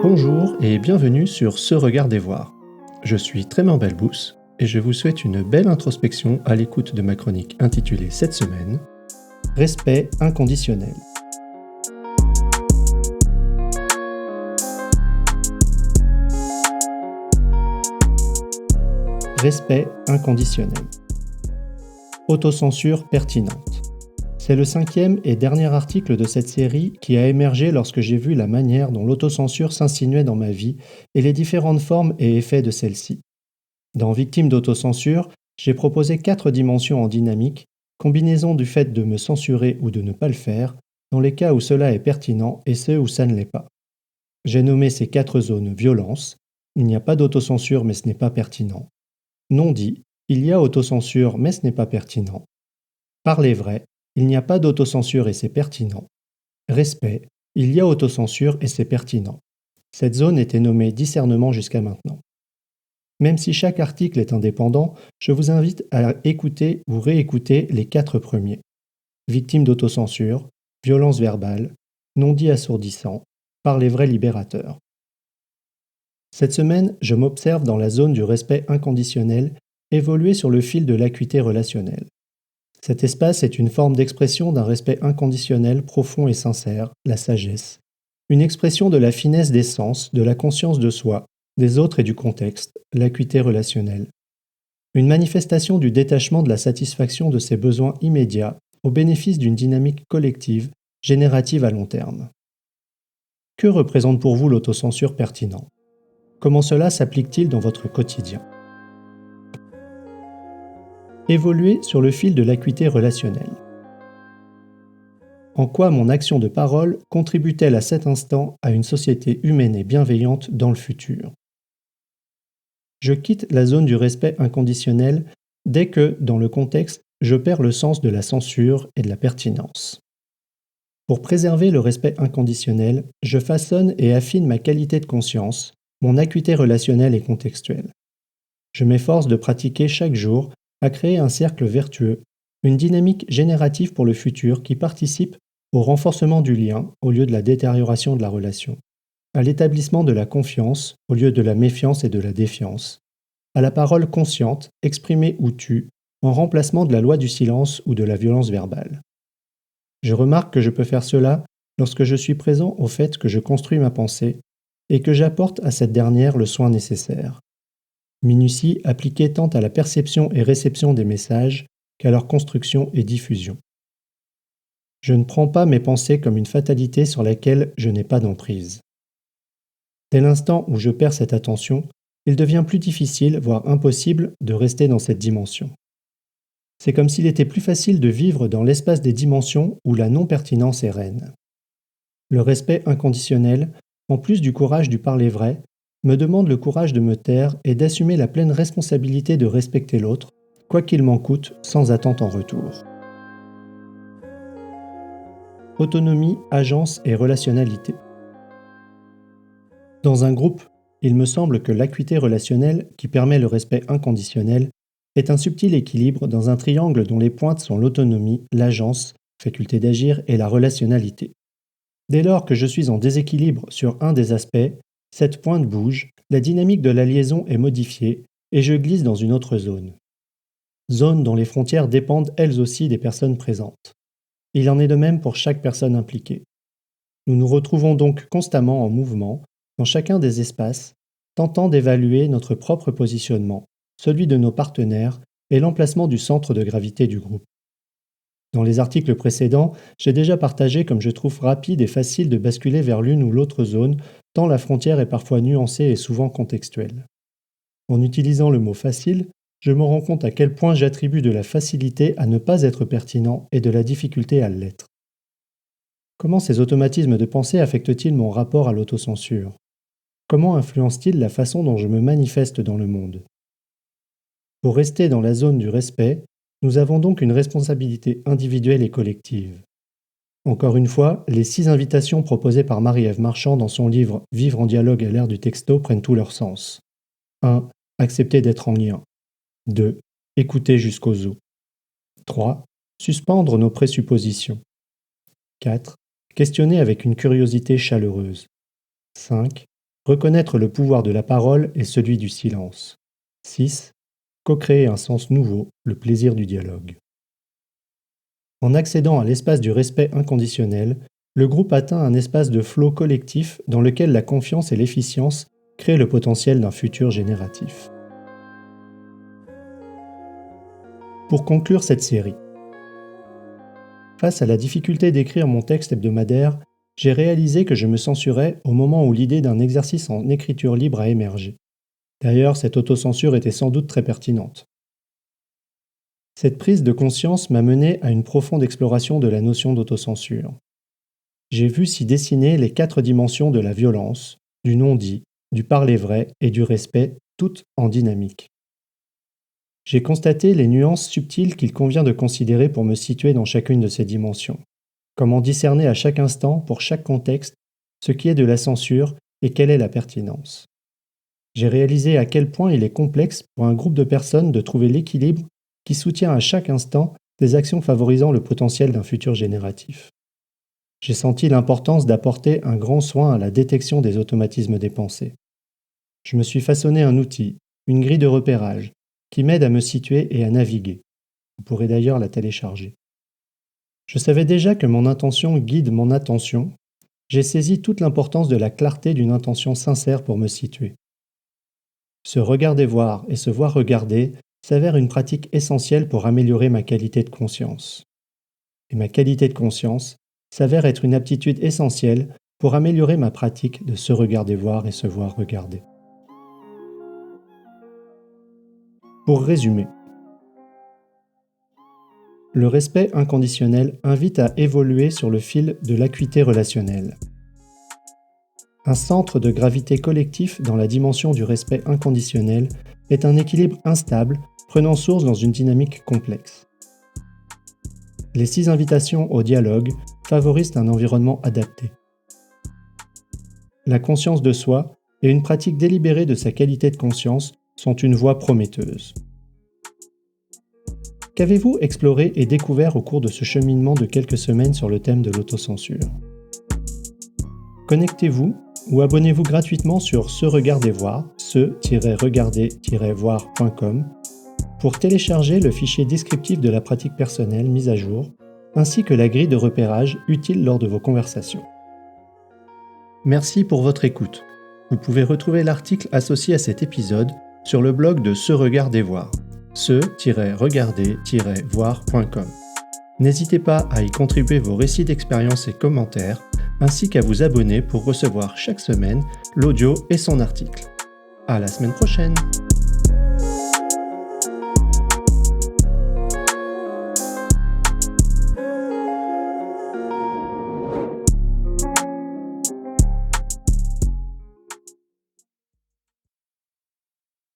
Bonjour et bienvenue sur Ce Regard des Voix. Je suis Trément Belbous et je vous souhaite une belle introspection à l'écoute de ma chronique intitulée cette semaine Respect inconditionnel. Respect inconditionnel. Autocensure pertinente. C'est le 5e et dernier article de cette série qui a émergé lorsque j'ai vu la manière dont l'autocensure s'insinuait dans ma vie et les différentes formes et effets de celle-ci. Dans Victime d'autocensure, j'ai proposé 4 dimensions en dynamique, combinaison du fait de me censurer ou de ne pas le faire, dans les cas où cela est pertinent et ceux où ça ne l'est pas. J'ai nommé ces 4 zones violence, il n'y a pas d'autocensure mais ce n'est pas pertinent. Non dit, il y a autocensure mais ce n'est pas pertinent. Parler vrai, il n'y a pas d'autocensure et c'est pertinent. Respect, il y a autocensure et c'est pertinent. Cette zone était nommée discernement jusqu'à maintenant. Même si chaque article est indépendant, je vous invite à écouter ou réécouter les 4 premiers. Victime d'autocensure, violence verbale, non-dit assourdissant, parler vrai libérateur. Cette semaine, je m'observe dans la zone du respect inconditionnel, évoluer sur le fil de l'acuité relationnelle. Cet espace est une forme d'expression d'un respect inconditionnel profond et sincère, la sagesse. Une expression de la finesse des sens, de la conscience de soi, des autres et du contexte, l'acuité relationnelle. Une manifestation du détachement de la satisfaction de ses besoins immédiats au bénéfice d'une dynamique collective, générative à long terme. Que représente pour vous l'autocensure pertinent? Comment cela s'applique-t-il dans votre quotidien? Évoluer sur le fil de l'acuité relationnelle. En quoi mon action de parole contribue-t-elle à cet instant à une société humaine et bienveillante dans le futur? Je quitte la zone du respect inconditionnel dès que, dans le contexte, je perds le sens de la censure et de la pertinence. Pour préserver le respect inconditionnel, je façonne et affine ma qualité de conscience, mon acuité relationnelle et contextuelle. Je m'efforce de pratiquer chaque jour à créer un cercle vertueux, une dynamique générative pour le futur qui participe au renforcement du lien au lieu de la détérioration de la relation, à l'établissement de la confiance au lieu de la méfiance et de la défiance, à la parole consciente, exprimée ou tue, en remplacement de la loi du silence ou de la violence verbale. Je remarque que je peux faire cela lorsque je suis présent au fait que je construis ma pensée et que j'apporte à cette dernière le soin nécessaire. Minutie appliquée tant à la perception et réception des messages qu'à leur construction et diffusion. Je ne prends pas mes pensées comme une fatalité sur laquelle je n'ai pas d'emprise. Dès l'instant où je perds cette attention, il devient plus difficile, voire impossible, de rester dans cette dimension. C'est comme s'il était plus facile de vivre dans l'espace des dimensions où la non-pertinence est reine. Le respect inconditionnel, en plus du courage du parler vrai, me demande le courage de me taire et d'assumer la pleine responsabilité de respecter l'autre, quoi qu'il m'en coûte, sans attente en retour. Autonomie, agence et relationnalité. Dans un groupe, il me semble que l'acuité relationnelle, qui permet le respect inconditionnel, est un subtil équilibre dans un triangle dont les pointes sont l'autonomie, l'agence, faculté d'agir et la relationnalité. Dès lors que je suis en déséquilibre sur un des aspects, cette pointe bouge, la dynamique de la liaison est modifiée et je glisse dans une autre zone. Zone dont les frontières dépendent elles aussi des personnes présentes. Il en est de même pour chaque personne impliquée. Nous nous retrouvons donc constamment en mouvement, dans chacun des espaces, tentant d'évaluer notre propre positionnement, celui de nos partenaires et l'emplacement du centre de gravité du groupe. Dans les articles précédents, j'ai déjà partagé comme je trouve rapide et facile de basculer vers l'une ou l'autre zone, tant la frontière est parfois nuancée et souvent contextuelle. En utilisant le mot facile, je me rends compte à quel point j'attribue de la facilité à ne pas être pertinent et de la difficulté à l'être. Comment ces automatismes de pensée affectent-ils mon rapport à l'autocensure? Comment influencent-ils la façon dont je me manifeste dans le monde? Pour rester dans la zone du respect, nous avons donc une responsabilité individuelle et collective. Encore une fois, les 6 invitations proposées par Marie-Ève Marchand dans son livre Vivre en dialogue à l'ère du texto prennent tout leur sens. 1. Accepter d'être en lien. 2. Écouter jusqu'aux os. 3. Suspendre nos présuppositions. 4. Questionner avec une curiosité chaleureuse. 5. Reconnaître le pouvoir de la parole et celui du silence. 6. Co-créer un sens nouveau, le plaisir du dialogue. En accédant à l'espace du respect inconditionnel, le groupe atteint un espace de flot collectif dans lequel la confiance et l'efficience créent le potentiel d'un futur génératif. Pour conclure cette série, face à la difficulté d'écrire mon texte hebdomadaire, j'ai réalisé que je me censurais au moment où l'idée d'un exercice en écriture libre a émergé. D'ailleurs, cette autocensure était sans doute très pertinente. Cette prise de conscience m'a mené à une profonde exploration de la notion d'autocensure. J'ai vu s'y dessiner les 4 dimensions de la violence, du non-dit, du parler vrai et du respect, toutes en dynamique. J'ai constaté les nuances subtiles qu'il convient de considérer pour me situer dans chacune de ces dimensions. Comment discerner à chaque instant, pour chaque contexte, ce qui est de la censure et quelle est la pertinence. J'ai réalisé à quel point il est complexe pour un groupe de personnes de trouver l'équilibre qui soutient à chaque instant des actions favorisant le potentiel d'un futur génératif. J'ai senti l'importance d'apporter un grand soin à la détection des automatismes des pensées. Je me suis façonné un outil, une grille de repérage, qui m'aide à me situer et à naviguer. Vous pourrez d'ailleurs la télécharger. Je savais déjà que mon intention guide mon attention. J'ai saisi toute l'importance de la clarté d'une intention sincère pour me situer. Se regarder voir et se voir regarder s'avère une pratique essentielle pour améliorer ma qualité de conscience. Et ma qualité de conscience s'avère être une aptitude essentielle pour améliorer ma pratique de se regarder voir et se voir regarder. Pour résumer, le respect inconditionnel invite à évoluer sur le fil de l'acuité relationnelle. Un centre de gravité collectif dans la dimension du respect inconditionnel est un équilibre instable prenant source dans une dynamique complexe. Les 6 invitations au dialogue favorisent un environnement adapté. La conscience de soi et une pratique délibérée de sa qualité de conscience sont une voie prometteuse. Qu'avez-vous exploré et découvert au cours de ce cheminement de quelques semaines sur le thème de l'autocensure ? Connectez-vous ou abonnez-vous gratuitement sur Se Regarder Voir, se-regarder-voir.com, pour télécharger le fichier descriptif de la pratique personnelle mise à jour, ainsi que la grille de repérage utile lors de vos conversations. Merci pour votre écoute. Vous pouvez retrouver l'article associé à cet épisode sur le blog de Se Regarder Voir, se-regarder-voir.com. N'hésitez pas à y contribuer vos récits d'expériences et commentaires, ainsi qu'à vous abonner pour recevoir chaque semaine l'audio et son article. À la semaine prochaine!